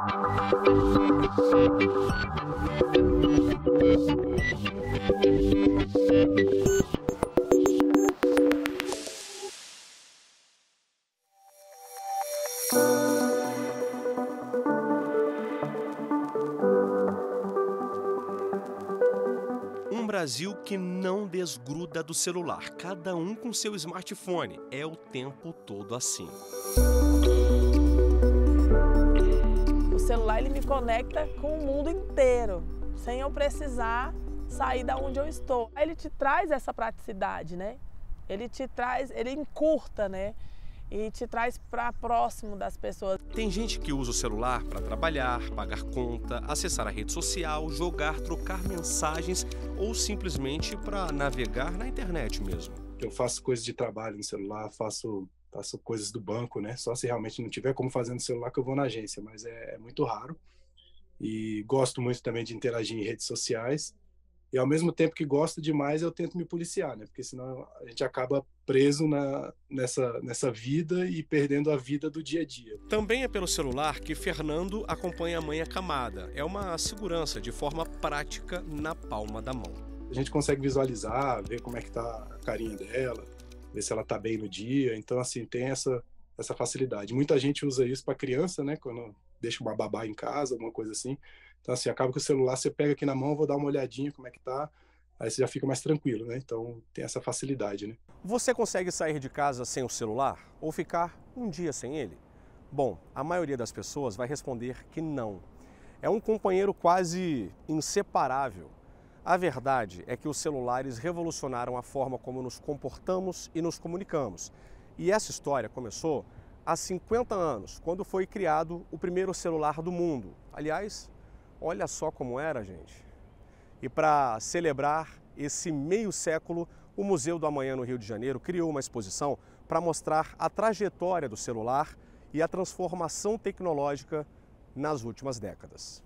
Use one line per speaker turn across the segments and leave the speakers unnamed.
Um Brasil que não desgruda do celular, cada um com seu smartphone, é o tempo todo assim.
O celular ele me conecta com o mundo inteiro, sem eu precisar sair da onde eu estou. Ele te traz essa praticidade, né? Ele te traz, ele encurta, né? E te traz para próximo das pessoas.
Tem gente que usa o celular para trabalhar, pagar conta, acessar a rede social, jogar, trocar mensagens ou simplesmente para navegar na internet mesmo.
Eu faço coisas de trabalho no celular, faço coisas do banco, né? Só se realmente não tiver como fazer no celular que eu vou na agência, mas é muito raro. E gosto muito também de interagir em redes sociais. E ao mesmo tempo que gosto demais, eu tento me policiar, né? Porque senão a gente acaba preso nessa vida e perdendo a vida do dia a dia.
Também é pelo celular que Fernando acompanha a mãe acamada. É uma segurança de forma prática na palma da mão.
A gente consegue visualizar, ver como é que tá a carinha dela, ver se ela tá bem no dia. Então, assim, tem essa facilidade. Muita gente usa isso para criança, né? Quando deixa uma babá em casa, alguma coisa assim. Então, assim, acaba que o celular você pega aqui na mão, vou dar uma olhadinha como é que tá, aí você já fica mais tranquilo, né? Então, tem essa facilidade, né?
Você consegue sair de casa sem o celular ou ficar um dia sem ele? Bom, a maioria das pessoas vai responder que não. É um companheiro quase inseparável. A verdade é que os celulares revolucionaram a forma como nos comportamos e nos comunicamos. E essa história começou há 50 anos, quando foi criado o primeiro celular do mundo. Aliás, olha só como era, gente. E para celebrar esse meio século, o Museu do Amanhã no Rio de Janeiro criou uma exposição para mostrar a trajetória do celular e a transformação tecnológica nas últimas décadas.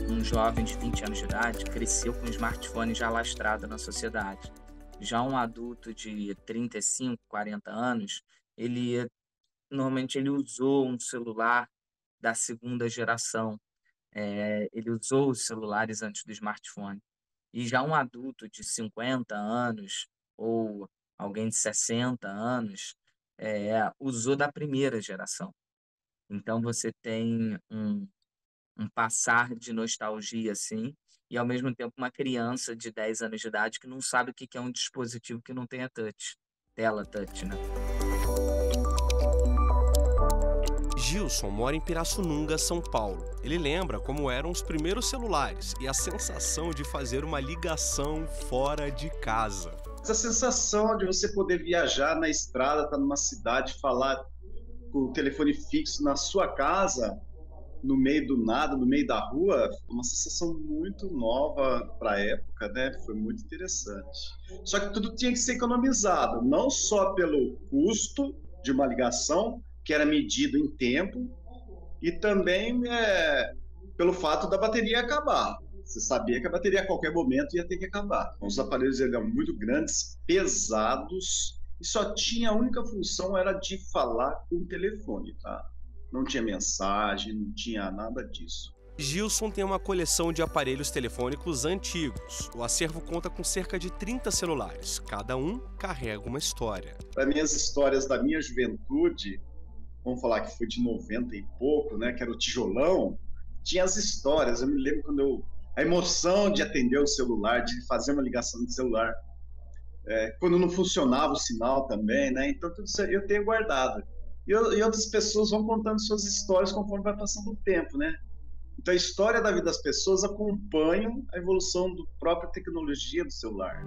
Um jovem de 20 anos de idade cresceu com um smartphone já lastrado na sociedade. Já um adulto de 35, 40 anos, normalmente ele usou um celular da segunda geração. Ele usou os celulares antes do smartphone. E já um adulto de 50 anos ou alguém de 60 anos usou da primeira geração. Então você tem um passar de nostalgia, assim, e ao mesmo tempo uma criança de 10 anos de idade que não sabe o que é um dispositivo que não tenha touch, tela touch, né?
Gilson mora em Pirassununga, São Paulo. Ele lembra como eram os primeiros celulares e a sensação de fazer uma ligação fora de casa.
Essa sensação de você poder viajar na estrada, estar numa cidade, falar com o telefone fixo na sua casa, no meio do nada, no meio da rua, uma sensação muito nova para a época, né? Foi muito interessante. Só que tudo tinha que ser economizado, não só pelo custo de uma ligação, que era medido em tempo, e também pelo fato da bateria acabar. Você sabia que a bateria a qualquer momento ia ter que acabar. Os aparelhos eram muito grandes, pesados, e só tinha a única função era de falar com o telefone, tá? Não tinha mensagem, não tinha nada disso.
Gilson tem uma coleção de aparelhos telefônicos antigos. O acervo conta com cerca de 30 celulares. Cada um carrega uma história.
Para mim, as histórias da minha juventude, vamos falar que foi de 90 e pouco, né, que era o tijolão, tinha as histórias. Eu me lembro quando a emoção de atender o celular, de fazer uma ligação de celular, quando não funcionava o sinal também, né? Então tudo isso aí eu tenho guardado. E outras pessoas vão contando suas histórias conforme vai passando o tempo, né? Então a história da vida das pessoas acompanha a evolução da própria tecnologia do celular.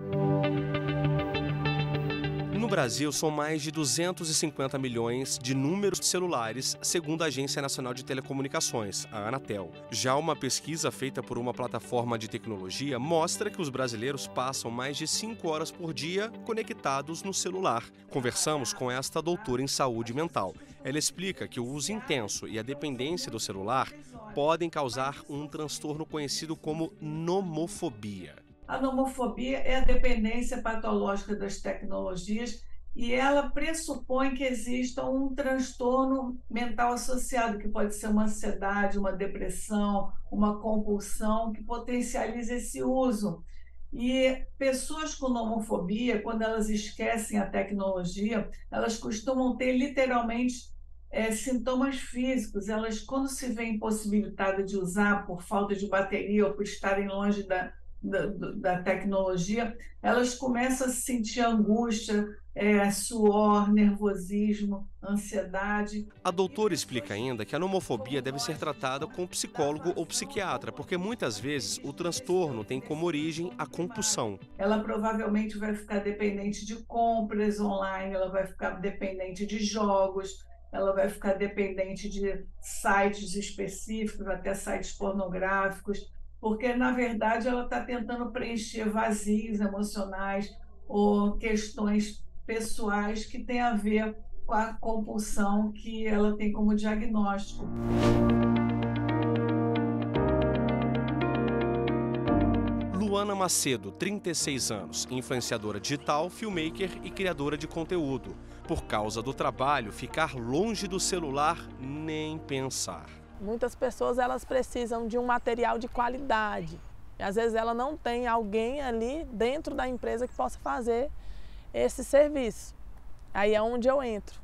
No Brasil, são mais de 250 milhões de números de celulares, segundo a Agência Nacional de Telecomunicações, a Anatel. Já uma pesquisa feita por uma plataforma de tecnologia mostra que os brasileiros passam mais de 5 horas por dia conectados no celular. Conversamos com esta doutora em saúde mental. Ela explica que o uso intenso e a dependência do celular podem causar um transtorno conhecido como nomofobia.
A nomofobia é a dependência patológica das tecnologias e ela pressupõe que exista um transtorno mental associado, que pode ser uma ansiedade, uma depressão, uma compulsão, que potencializa esse uso. E pessoas com nomofobia, quando elas esquecem a tecnologia, elas costumam ter literalmente sintomas físicos. Elas, quando se veem impossibilitadas de usar por falta de bateria ou por estarem longe da tecnologia, elas começam a sentir angústia, suor, nervosismo, ansiedade.
A doutora explica ainda que a nomofobia deve ser tratada com psicólogo ou psiquiatra, porque muitas vezes o transtorno tem como origem a compulsão.
Ela provavelmente vai ficar dependente de compras online, ela vai ficar dependente de jogos, ela vai ficar dependente de sites específicos, até sites pornográficos, porque, na verdade, ela está tentando preencher vazios emocionais ou questões pessoais que têm a ver com a compulsão que ela tem como diagnóstico.
Luana Macedo, 36 anos, influenciadora digital, filmmaker e criadora de conteúdo. Por causa do trabalho, ficar longe do celular, nem pensar.
Muitas pessoas elas precisam de um material de qualidade. E às vezes ela não tem alguém ali dentro da empresa que possa fazer esse serviço. Aí é onde eu entro.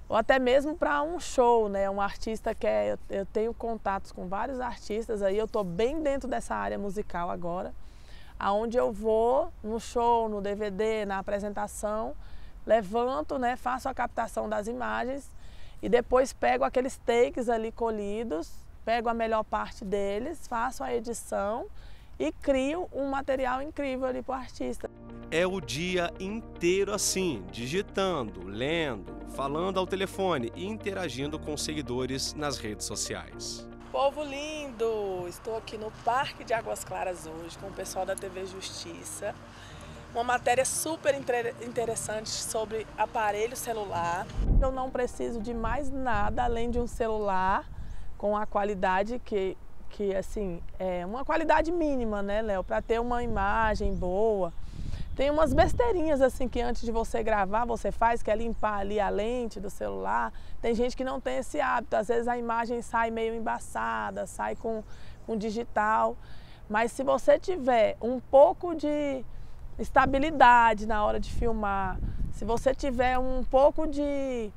Ou até mesmo para um show, né? Um artista que eu tenho contatos com vários artistas, aí eu estou bem dentro dessa área musical agora, aonde eu vou no show, no DVD, na apresentação, levanto, né? Faço a captação das imagens e depois pego aqueles takes ali colhidos, pego a melhor parte deles, faço a edição e crio um material incrível ali para o artista.
É o dia inteiro assim, digitando, lendo, falando ao telefone e interagindo com seguidores nas redes sociais.
Povo lindo! Estou aqui no Parque de Águas Claras hoje com o pessoal da TV Justiça. Uma matéria super interessante sobre aparelho celular. Eu não preciso de mais nada além de um celular com a qualidade que assim, é uma qualidade mínima, né, Léo? Para ter uma imagem boa. Tem umas besteirinhas assim que antes de você gravar você faz, que é limpar ali a lente do celular. Tem gente que não tem esse hábito, às vezes a imagem sai meio embaçada, sai com digital. Mas se você tiver um pouco de estabilidade na hora de filmar, se você tiver um pouco de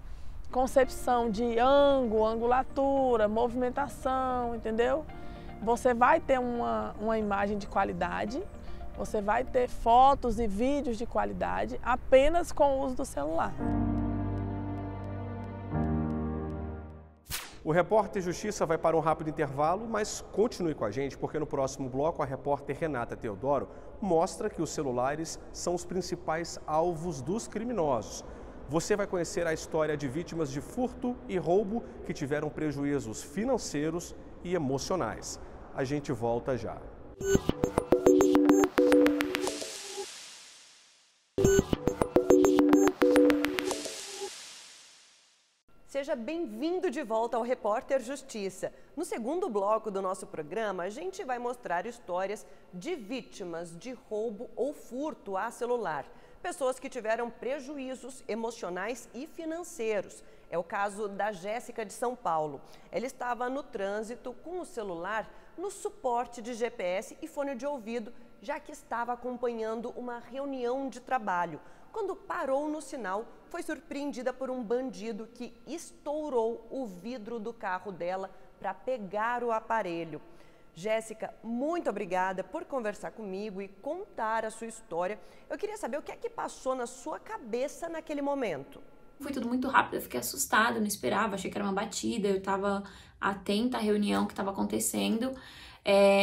concepção de ângulo, angulatura, movimentação, entendeu? Você vai ter uma imagem de qualidade. Você vai ter fotos e vídeos de qualidade apenas com o uso do celular.
O Repórter Justiça vai para um rápido intervalo, mas continue com a gente, porque no próximo bloco a repórter Renata Teodoro mostra que os celulares são os principais alvos dos criminosos. Você vai conhecer a história de vítimas de furto e roubo que tiveram prejuízos financeiros e emocionais. A gente volta já.
Seja bem-vindo de volta ao Repórter Justiça. No segundo bloco do nosso programa, a gente vai mostrar histórias de vítimas de roubo ou furto a celular. Pessoas que tiveram prejuízos emocionais e financeiros. É o caso da Jéssica de São Paulo. Ela estava no trânsito com o celular no suporte de GPS e fone de ouvido, já que estava acompanhando uma reunião de trabalho. Quando parou no sinal, foi surpreendida por um bandido que estourou o vidro do carro dela para pegar o aparelho. Jéssica, muito obrigada por conversar comigo e contar a sua história. Eu queria saber o que é que passou na sua cabeça naquele momento.
Foi tudo muito rápido, eu fiquei assustada, eu não esperava, achei que era uma batida, eu estava atenta à reunião que estava acontecendo.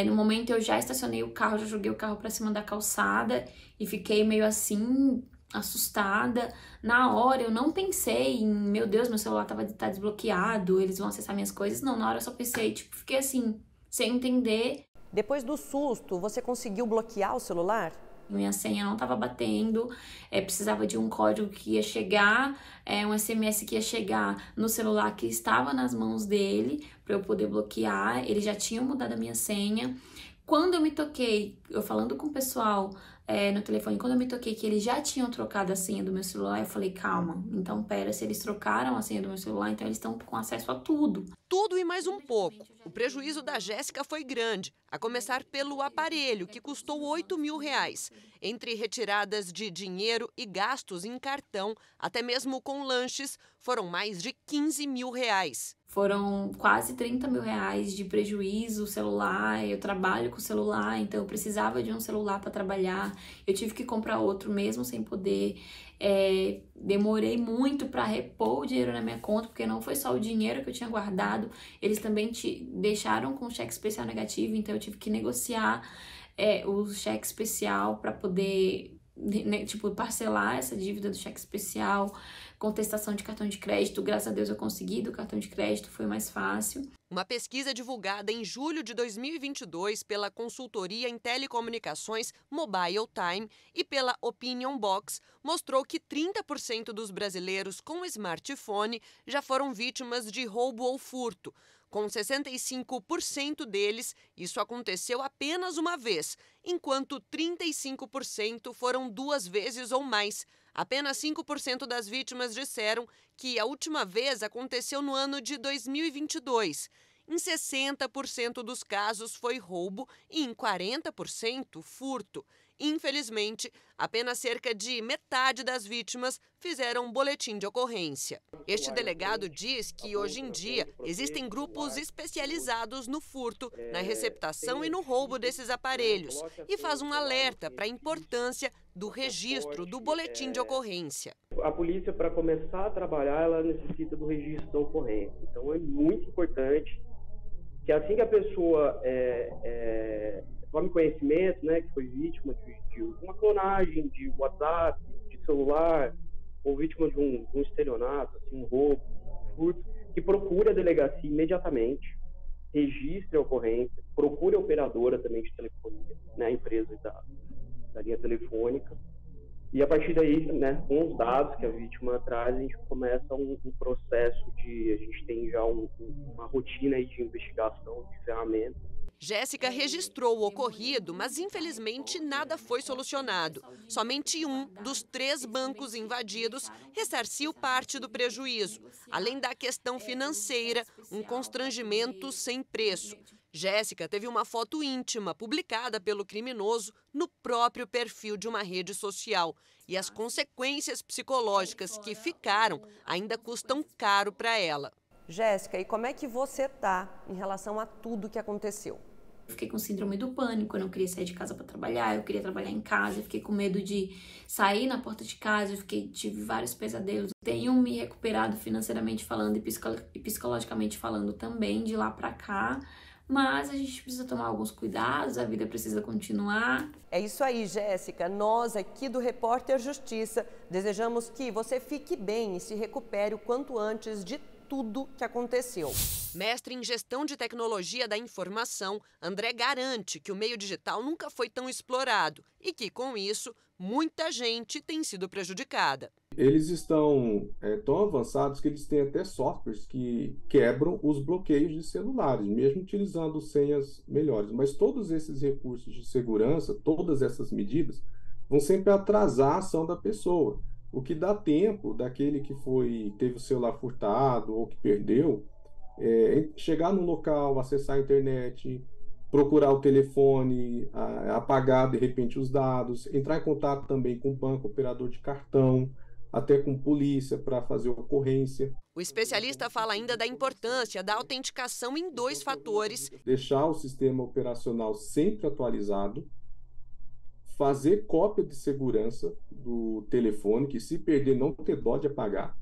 No momento eu já estacionei o carro, já joguei o carro para cima da calçada e fiquei meio assim, assustada. Na hora eu não pensei em, meu Deus, meu celular tá desbloqueado, eles vão acessar minhas coisas. Não, na hora eu só pensei, fiquei assim, sem entender.
Depois do susto, você conseguiu bloquear o celular?
Minha senha não estava batendo, precisava de um código que ia chegar, um SMS que ia chegar no celular que estava nas mãos dele para eu poder bloquear. Ele já tinha mudado a minha senha. Quando eu me toquei, eu falando com o pessoal no telefone, quando eu me toquei que eles já tinham trocado a senha do meu celular, eu falei, calma, então pera, se eles trocaram a senha do meu celular, então eles estão com acesso a tudo.
Tudo e mais um pouco. O prejuízo da Jéssica foi grande, a começar pelo aparelho, que custou R$8.000, entre retiradas de dinheiro e gastos em cartão, até mesmo com lanches, foram mais de R$15.000.
Foram quase R$30.000 de prejuízo, o celular, eu trabalho com o celular, então eu precisava de um celular para trabalhar, eu tive que comprar outro mesmo sem poder, demorei muito para repor o dinheiro na minha conta, porque não foi só o dinheiro que eu tinha guardado, eles também deixaram com cheque especial negativo, então eu tive que negociar o cheque especial para poder, parcelar essa dívida do cheque especial, contestação de cartão de crédito. Graças a Deus eu consegui do cartão de crédito, foi mais fácil.
Uma pesquisa divulgada em julho de 2022 pela consultoria em telecomunicações Mobile Time e pela Opinion Box mostrou que 30% dos brasileiros com smartphone já foram vítimas de roubo ou furto. Com 65% deles, isso aconteceu apenas uma vez, enquanto 35% foram 2 vezes ou mais. Apenas 5% das vítimas disseram que a última vez aconteceu no ano de 2022. Em 60% dos casos foi roubo e em 40% furto. Infelizmente, apenas cerca de metade das vítimas fizeram um boletim de ocorrência. Este delegado diz que, hoje em dia, existem grupos especializados no furto, na receptação e no roubo desses aparelhos e faz um alerta para a importância do registro do boletim de ocorrência.
A polícia, para começar a trabalhar, ela necessita do registro da ocorrência. Então, é muito importante que, assim que a pessoa tome conhecimento, né, que foi vítima de uma clonagem de WhatsApp, de celular, ou vítima de um estelionato, assim, um roubo, furto, que procure a delegacia imediatamente, registre a ocorrência, procure a operadora também de telefonia, né, a empresa da linha telefônica, e a partir daí, né, com os dados que a vítima traz, a gente começa um processo a gente tem já uma rotina aí de investigação, de ferramentas.
Jéssica registrou o ocorrido, mas infelizmente nada foi solucionado. Somente um dos 3 bancos invadidos ressarciu parte do prejuízo. Além da questão financeira, um constrangimento sem preço. Jéssica teve uma foto íntima publicada pelo criminoso no próprio perfil de uma rede social. E as consequências psicológicas que ficaram ainda custam caro para ela. Jéssica, e como é que você está em relação a tudo que aconteceu?
Eu fiquei com síndrome do pânico, eu não queria sair de casa para trabalhar, eu queria trabalhar em casa, eu fiquei com medo de sair na porta de casa, tive vários pesadelos. Tenho me recuperado financeiramente falando e psicologicamente falando também de lá para cá, mas a gente precisa tomar alguns cuidados, a vida precisa continuar.
É isso aí, Jéssica. Nós aqui do Repórter Justiça desejamos que você fique bem e se recupere o quanto antes de tudo que aconteceu. Mestre em Gestão de Tecnologia da Informação, André garante que o meio digital nunca foi tão explorado e que, com isso, muita gente tem sido prejudicada.
Eles estão tão avançados que eles têm até softwares que quebram os bloqueios de celulares, mesmo utilizando senhas melhores. Mas todos esses recursos de segurança, todas essas medidas, vão sempre atrasar a ação da pessoa. O que dá tempo daquele que teve o celular furtado ou que perdeu, chegar no local, acessar a internet, procurar o telefone, apagar de repente os dados, entrar em contato também com o banco, operador de cartão, até com polícia para fazer ocorrência.
O especialista fala ainda da importância da autenticação em 2 fatores.
Deixar o sistema operacional sempre atualizado, fazer cópia de segurança do telefone, que se perder não ter dó de apagar.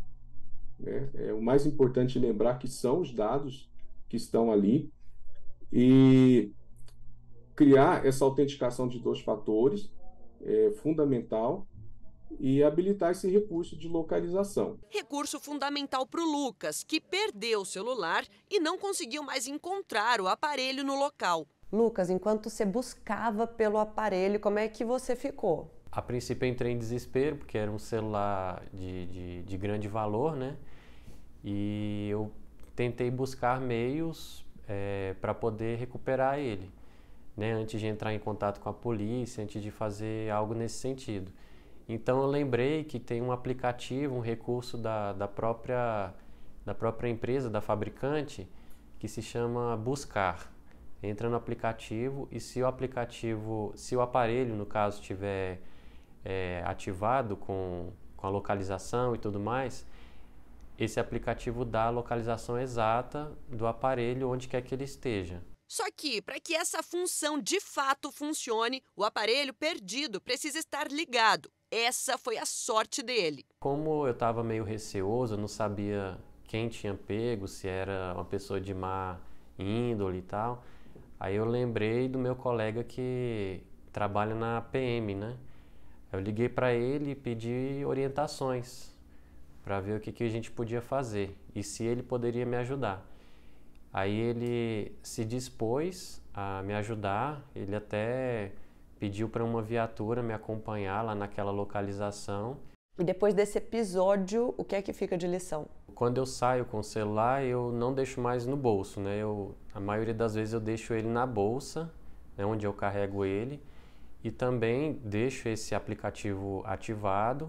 Né? O mais importante lembrar que são os dados que estão ali. E criar essa autenticação de 2 fatores é fundamental. E habilitar esse recurso de localização.
Recurso fundamental para o Lucas, que perdeu o celular e não conseguiu mais encontrar o aparelho no local. Lucas, enquanto você buscava pelo aparelho, como é que você ficou?
A princípio eu entrei em desespero, porque era um celular de grande valor, né? E eu tentei buscar meios para poder recuperar ele. né, antes de entrar em contato com a polícia, antes de fazer algo nesse sentido. Então eu lembrei que tem um aplicativo, um recurso da própria empresa, da fabricante, que se chama Buscar. Entra no aplicativo e se o aparelho, no caso, estiver ativado com a localização e tudo mais, esse aplicativo dá a localização exata do aparelho onde quer que ele esteja.
Só que, para que essa função de fato funcione, o aparelho perdido precisa estar ligado. Essa foi a sorte dele.
Como eu estava meio receoso, eu não sabia quem tinha pego, se era uma pessoa de má índole e tal, aí eu lembrei do meu colega que trabalha na PM, né? Eu liguei para ele e pedi orientações para ver o que a gente podia fazer e se ele poderia me ajudar. Aí ele se dispôs a me ajudar, ele até pediu para uma viatura me acompanhar lá naquela localização.
E depois desse episódio, o que é que fica de lição?
Quando eu saio com o celular, eu não deixo mais no bolso, né? A maioria das vezes eu deixo ele na bolsa, né, onde eu carrego ele, e também deixo esse aplicativo ativado.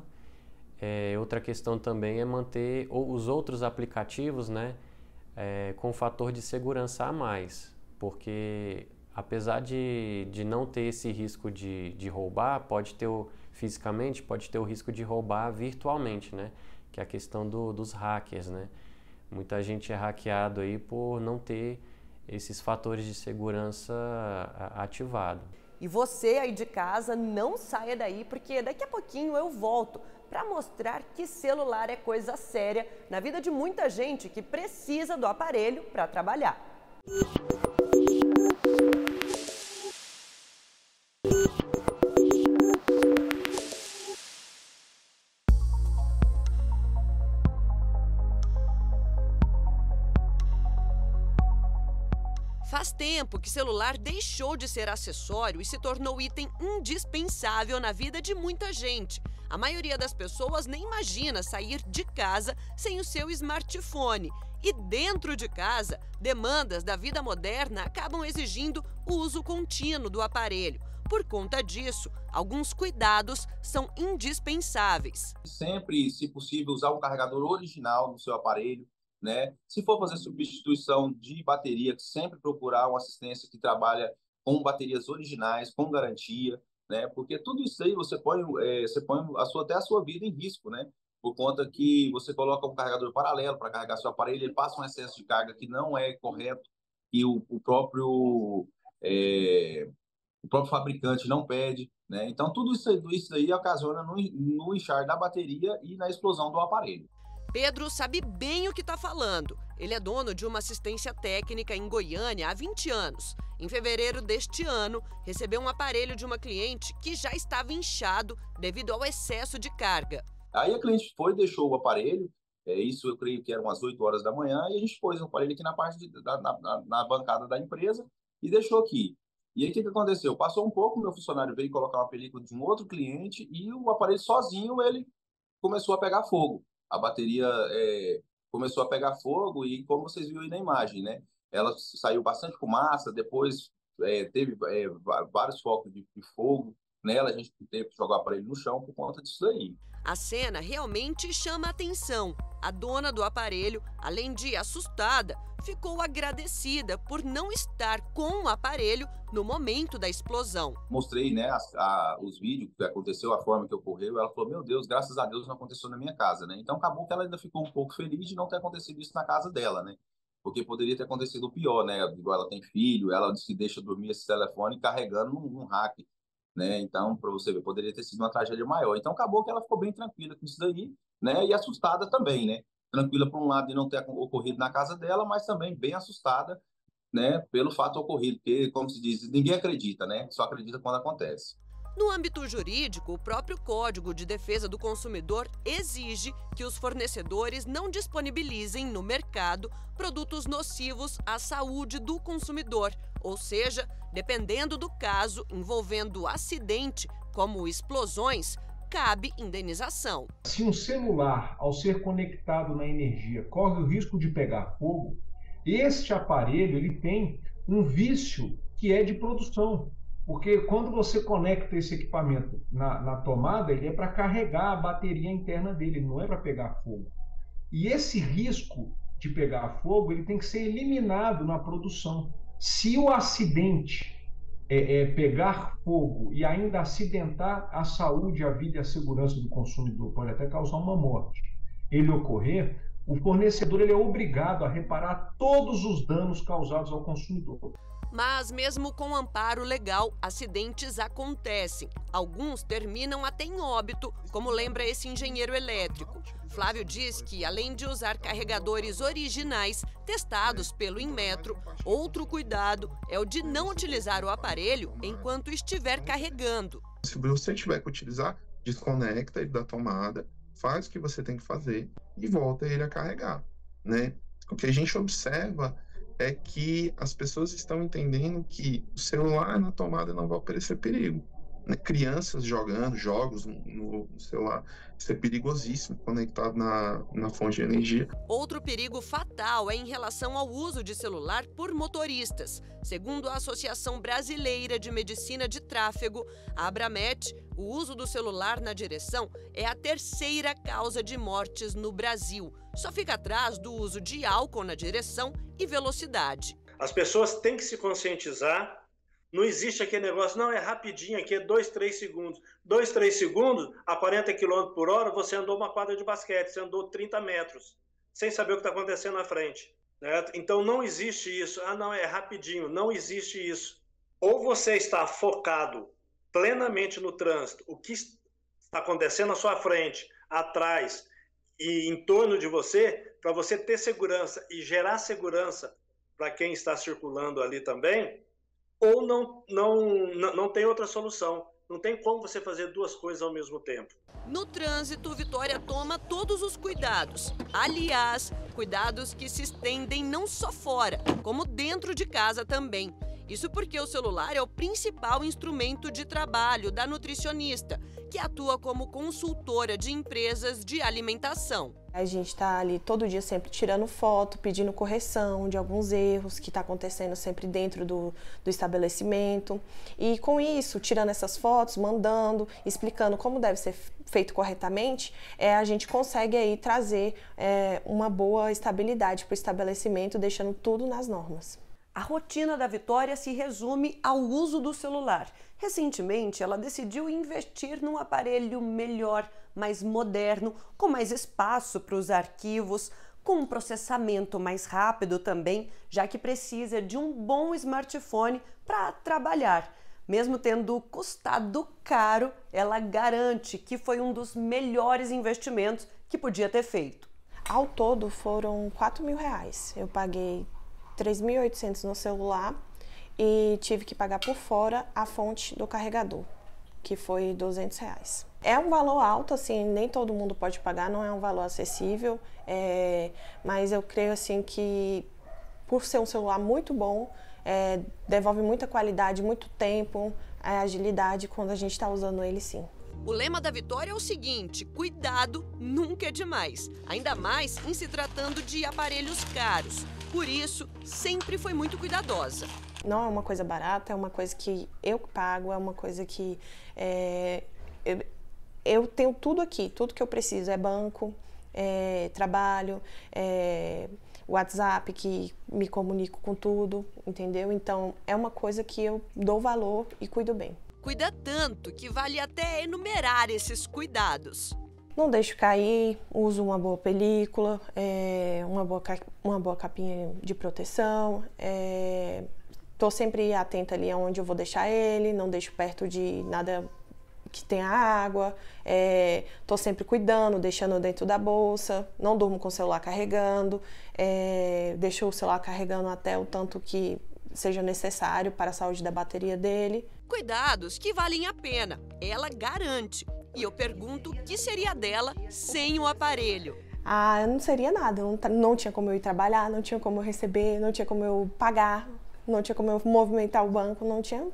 Outra questão também é manter os outros aplicativos, né, com fator de segurança a mais, porque apesar de não ter esse risco de roubar, fisicamente pode ter o risco de roubar virtualmente, né? Que é a questão dos hackers, né? Muita gente é hackeado aí por não ter esses fatores de segurança ativados.
E você aí de casa, não saia daí, porque daqui a pouquinho eu volto para mostrar que celular é coisa séria na vida de muita gente que precisa do aparelho para trabalhar. Faz tempo que celular deixou de ser acessório e se tornou item indispensável na vida de muita gente. A maioria das pessoas nem imagina sair de casa sem o seu smartphone. E dentro de casa, demandas da vida moderna acabam exigindo o uso contínuo do aparelho. Por conta disso, alguns cuidados são indispensáveis.
Sempre, se possível, usar um carregador original no seu aparelho, né? Se for fazer substituição de bateria, sempre procurar uma assistência que trabalha com baterias originais, com garantia, né? Porque tudo isso aí você põe até a sua vida em risco, né? Por conta que você coloca um carregador paralelo para carregar seu aparelho, ele passa um excesso de carga que não é correto e o próprio fabricante não pede, né? Então tudo isso aí ocasiona no inchar da bateria e na explosão do aparelho.
Pedro sabe bem o que está falando. Ele é dono de uma assistência técnica em Goiânia há 20 anos. Em fevereiro deste ano, recebeu um aparelho de uma cliente que já estava inchado devido ao excesso de carga.
Aí a cliente deixou o aparelho, isso eu creio que eram umas 8 horas da manhã, e a gente pôs o aparelho aqui na parte na bancada da empresa e deixou aqui. E aí o que aconteceu? Passou um pouco, meu funcionário veio colocar uma película de um outro cliente e o aparelho sozinho ele começou a pegar fogo. A bateria começou a pegar fogo e, como vocês viram aí na imagem, né? Ela saiu bastante fumaça, depois teve vários focos de fogo nela, a gente teve que jogar o aparelho no chão por conta disso aí.
A cena realmente chama a atenção. A dona do aparelho, além de assustada, ficou agradecida por não estar com o aparelho no momento da explosão.
Mostrei, né, os vídeos que aconteceu, a forma que ocorreu. Ela falou, meu Deus, graças a Deus não aconteceu na minha casa, né? Então acabou que ela ainda ficou um pouco feliz de não ter acontecido isso na casa dela, né? Porque poderia ter acontecido o pior, né? Igual ela tem filho, ela disse que deixa dormir esse telefone carregando num hack, né? Então, para você ver, poderia ter sido uma tragédia maior. Então acabou que ela ficou bem tranquila com isso daí, né? E assustada também, né? Tranquila por um lado de não ter ocorrido na casa dela, mas também bem assustada, né, pelo fato ocorrido, porque, como se diz, ninguém acredita, né? Só acredita quando acontece.
No âmbito jurídico, o próprio Código de Defesa do Consumidor exige que os fornecedores não disponibilizem no mercado produtos nocivos à saúde do consumidor, ou seja, dependendo do caso envolvendo acidente, como explosões, cabe indenização.
Se um celular, ao ser conectado na energia, corre o risco de pegar fogo, este aparelho ele tem um vício que é de produção. Porque quando você conecta esse equipamento na tomada, ele é para carregar a bateria interna dele, não é para pegar fogo. E esse risco de pegar fogo, ele tem que ser eliminado na produção. Se o acidente pegar fogo e ainda acidentar a saúde, a vida e a segurança do consumidor, pode até causar uma morte, ele ocorrer, o fornecedor ele é obrigado a reparar todos os danos causados ao consumidor.
Mas mesmo com amparo legal, acidentes acontecem. Alguns terminam até em óbito, como lembra esse engenheiro elétrico. Flávio diz que, além de usar carregadores originais testados pelo Inmetro, outro cuidado é o de não utilizar o aparelho enquanto estiver carregando.
Se você tiver que utilizar, desconecta ele da tomada, faz o que você tem que fazer e volta ele a carregar, né? O que a gente observa é que as pessoas estão entendendo que o celular na tomada não vai oferecer perigo. Né? Crianças jogando jogos no celular, isso é perigosíssimo, conectado na fonte de energia.
Outro perigo fatal é em relação ao uso de celular por motoristas. Segundo a Associação Brasileira de Medicina de Tráfego, a Abramet, o uso do celular na direção é a terceira causa de mortes no Brasil. Só fica atrás do uso de álcool na direção e velocidade.
As pessoas têm que se conscientizar. Não existe aquele negócio, não, é rapidinho aqui, é 2, 3 segundos. 2, 3 segundos, a 40 km por hora, você andou uma quadra de basquete, você andou 30 metros, sem saber o que está acontecendo na frente. Né? Então não existe isso, não, é rapidinho, não existe isso. Ou você está focado plenamente no trânsito, o que está acontecendo à sua frente, atrás e em torno de você, para você ter segurança e gerar segurança para quem está circulando ali também, ou não tem outra solução. Não tem como você fazer duas coisas ao mesmo tempo.
No trânsito, Vitória toma todos os cuidados. Aliás, cuidados que se estendem não só fora, como dentro de casa também. Isso porque o celular é o principal instrumento de trabalho da nutricionista, que atua como consultora de empresas de alimentação.
A gente está ali todo dia sempre tirando foto, pedindo correção de alguns erros que está acontecendo sempre dentro do estabelecimento. E com isso, tirando essas fotos, mandando, explicando como deve ser feito corretamente, a gente consegue aí trazer uma boa estabilidade para o estabelecimento, deixando tudo nas normas.
A rotina da Vitória se resume ao uso do celular. Recentemente, ela decidiu investir num aparelho melhor, mais moderno, com mais espaço para os arquivos, com um processamento mais rápido também, já que precisa de um bom smartphone para trabalhar. Mesmo tendo custado caro, ela garante que foi um dos melhores investimentos que podia ter feito.
Ao todo foram R$4.000. Eu paguei R$3.800 no celular e tive que pagar por fora a fonte do carregador, que foi R$200. É um valor alto, assim, nem todo mundo pode pagar, não é um valor acessível, mas eu creio assim que, por ser um celular muito bom, devolve muita qualidade, muito tempo, agilidade quando a gente está usando ele, sim.
O lema da Vitória é o seguinte: cuidado nunca é demais, ainda mais em se tratando de aparelhos caros. Por isso, sempre foi muito cuidadosa.
Não é uma coisa barata, é uma coisa que eu pago, é uma coisa que eu tenho tudo aqui, tudo que eu preciso, é banco, trabalho, WhatsApp, que me comunico com tudo, entendeu? Então, é uma coisa que eu dou valor e cuido bem.
Cuida tanto que vale até enumerar esses cuidados.
Não deixo cair, uso uma boa película, uma boa capinha de proteção, tô sempre atenta ali onde eu vou deixar ele, não deixo perto de nada que tenha água, tô sempre cuidando, deixando dentro da bolsa, não durmo com o celular carregando, deixo o celular carregando até o tanto que seja necessário para a saúde da bateria dele.
Cuidados que valem a pena, ela garante. E eu pergunto o que seria dela sem o aparelho.
Não seria nada, não tinha como eu ir trabalhar, não tinha como eu receber, não tinha como eu pagar, não tinha como eu movimentar o banco, não tinha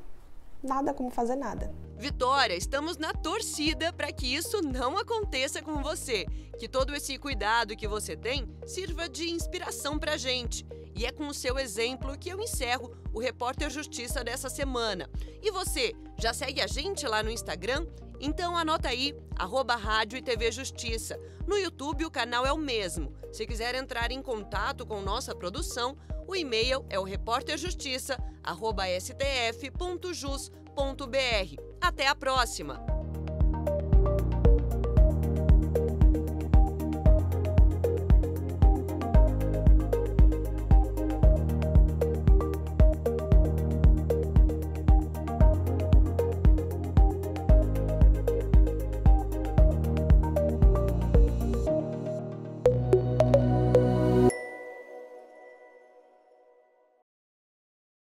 nada como fazer nada.
Vitória, estamos na torcida para que isso não aconteça com você. Que todo esse cuidado que você tem sirva de inspiração para a gente. E é com o seu exemplo que eu encerro o Repórter Justiça dessa semana. E você, já segue a gente lá no Instagram? Então anota aí, @Rádio e TV Justiça. No YouTube o canal é o mesmo. Se quiser entrar em contato com nossa produção, o e-mail é o repórterjustiça@stf.jus.br. Até a próxima!